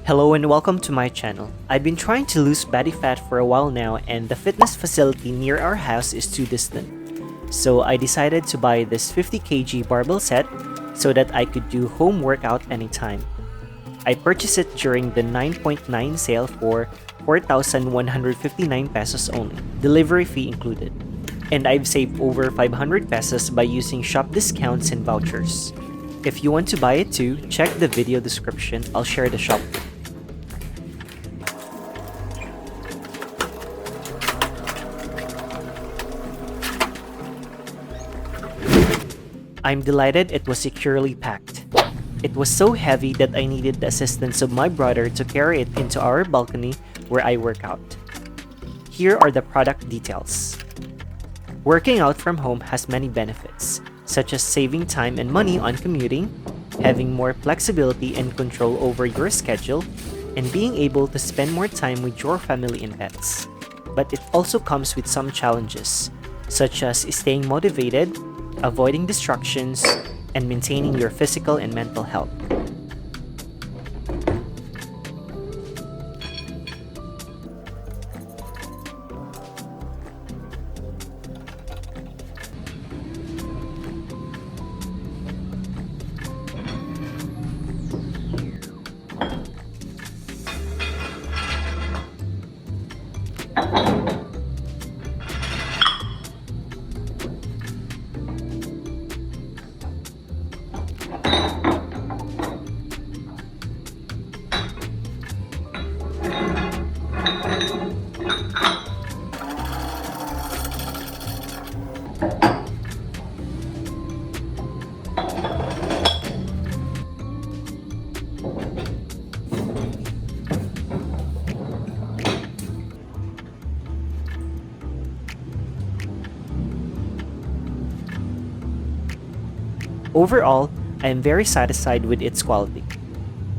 Hello and welcome to my channel. I've been trying to lose body fat for a while now and the fitness facility near our house is too distant. So I decided to buy this 50 kg barbell set so that I could do home workout anytime. I purchased it during the 9.9 sale for 4,159 pesos only, delivery fee included. And I've saved over 500 pesos by using shop discounts and vouchers. If you want to buy it too, check the video description, I'll share the shop link. I'm delighted it was securely packed. It was so heavy that I needed the assistance of my brother to carry it into our balcony where I work out. Here are the product details. Working out from home has many benefits, such as saving time and money on commuting, having more flexibility and control over your schedule, and being able to spend more time with your family and pets. But it also comes with some challenges, such as staying motivated, avoiding distractions, and maintaining your physical and mental health. Overall, I am very satisfied with its quality.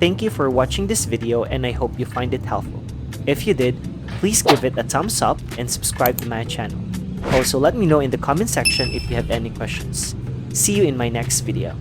Thank you for watching this video and I hope you find it helpful. If you did, please give it a thumbs up and subscribe to my channel. Also, let me know in the comment section if you have any questions. See you in my next video.